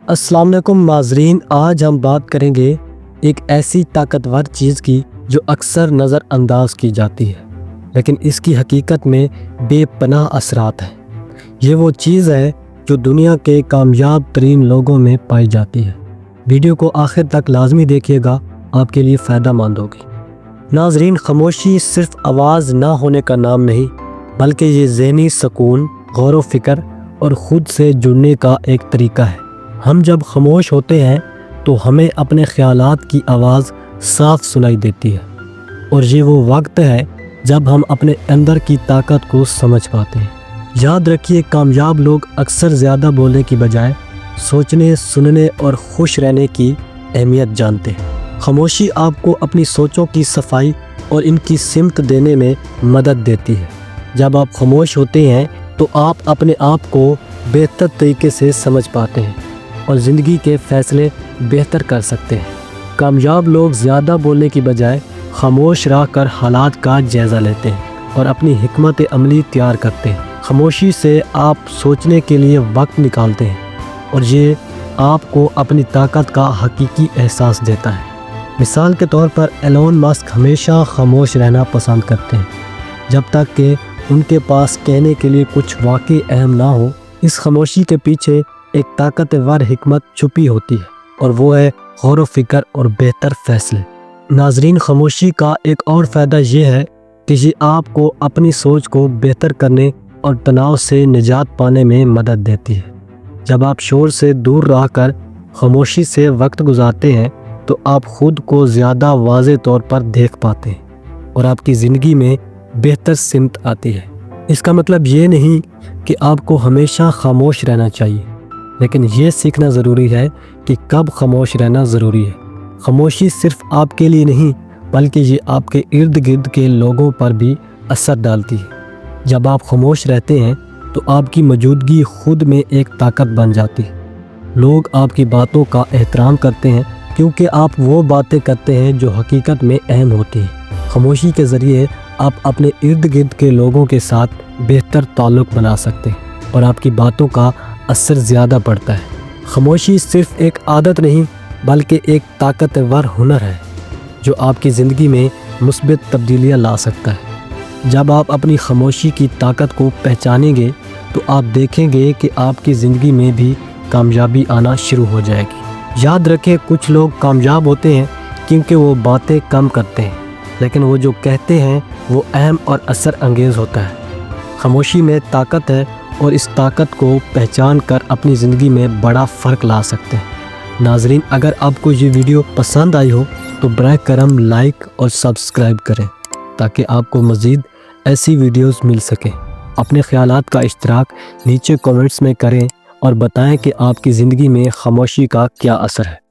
السلام علیکم ناظرین، آج ہم بات کریں گے ایک ایسی طاقتور چیز کی جو اکثر نظر انداز کی جاتی ہے لیکن اس کی حقیقت میں بے پناہ اثرات ہیں۔ یہ وہ چیز ہے جو دنیا کے کامیاب ترین لوگوں میں پائی جاتی ہے۔ ویڈیو کو آخر تک لازمی دیکھیے گا، آپ کے لیے فائدہ مند ہوگی۔ ناظرین، خاموشی صرف آواز نہ ہونے کا نام نہیں بلکہ یہ ذہنی سکون، غور و فکر اور خود سے جڑنے کا ایک طریقہ ہے۔ ہم جب خاموش ہوتے ہیں تو ہمیں اپنے خیالات کی آواز صاف سنائی دیتی ہے، اور یہ وہ وقت ہے جب ہم اپنے اندر کی طاقت کو سمجھ پاتے ہیں۔ یاد رکھیے، کامیاب لوگ اکثر زیادہ بولنے کی بجائے سوچنے، سننے اور خوش رہنے کی اہمیت جانتے ہیں۔ خاموشی آپ کو اپنی سوچوں کی صفائی اور ان کی سمت دینے میں مدد دیتی ہے۔ جب آپ خاموش ہوتے ہیں تو آپ اپنے آپ کو بہتر طریقے سے سمجھ پاتے ہیں اور زندگی کے فیصلے بہتر کر سکتے ہیں۔ کامیاب لوگ زیادہ بولنے کی بجائے خاموش رہ کر حالات کا جائزہ لیتے ہیں اور اپنی حکمت عملی تیار کرتے ہیں۔ خاموشی سے آپ سوچنے کے لیے وقت نکالتے ہیں اور یہ آپ کو اپنی طاقت کا حقیقی احساس دیتا ہے۔ مثال کے طور پر ایلون مسک ہمیشہ خاموش رہنا پسند کرتے ہیں جب تک کہ ان کے پاس کہنے کے لیے کچھ واقعی اہم نہ ہو۔ اس خاموشی کے پیچھے ایک طاقتور حکمت چھپی ہوتی ہے اور وہ ہے غور و فکر اور بہتر فیصلے۔ ناظرین، خاموشی کا ایک اور فائدہ یہ ہے کہ یہ آپ کو اپنی سوچ کو بہتر کرنے اور تناؤ سے نجات پانے میں مدد دیتی ہے۔ جب آپ شور سے دور رہ کر خاموشی سے وقت گزارتے ہیں تو آپ خود کو زیادہ واضح طور پر دیکھ پاتے ہیں اور آپ کی زندگی میں بہتر سمت آتی ہے۔ اس کا مطلب یہ نہیں کہ آپ کو ہمیشہ خاموش رہنا چاہیے، لیکن یہ سیکھنا ضروری ہے کہ کب خاموش رہنا ضروری ہے۔ خاموشی صرف آپ کے لیے نہیں بلکہ یہ آپ کے ارد گرد کے لوگوں پر بھی اثر ڈالتی ہے۔ جب آپ خاموش رہتے ہیں تو آپ کی موجودگی خود میں ایک طاقت بن جاتی ہے۔ لوگ آپ کی باتوں کا احترام کرتے ہیں کیونکہ آپ وہ باتیں کرتے ہیں جو حقیقت میں اہم ہوتی ہیں۔ خاموشی کے ذریعے آپ اپنے ارد گرد کے لوگوں کے ساتھ بہتر تعلق بنا سکتے ہیں اور آپ کی باتوں کا اثر زیادہ پڑتا ہے۔ خاموشی صرف ایک عادت نہیں بلکہ ایک طاقتور ہنر ہے جو آپ کی زندگی میں مثبت تبدیلیاں لا سکتا ہے۔ جب آپ اپنی خاموشی کی طاقت کو پہچانیں گے تو آپ دیکھیں گے کہ آپ کی زندگی میں بھی کامیابی آنا شروع ہو جائے گی۔ یاد رکھیں، کچھ لوگ کامیاب ہوتے ہیں کیونکہ وہ باتیں کم کرتے ہیں، لیکن وہ جو کہتے ہیں وہ اہم اور اثر انگیز ہوتا ہے۔ خاموشی میں طاقت ہے اور اس طاقت کو پہچان کر اپنی زندگی میں بڑا فرق لا سکتے ہیں۔ ناظرین، اگر آپ کو یہ ویڈیو پسند آئی ہو تو براہ کرم لائک اور سبسکرائب کریں تاکہ آپ کو مزید ایسی ویڈیوز مل سکیں۔ اپنے خیالات کا اشتراک نیچے کمنٹس میں کریں اور بتائیں کہ آپ کی زندگی میں خاموشی کا کیا اثر ہے۔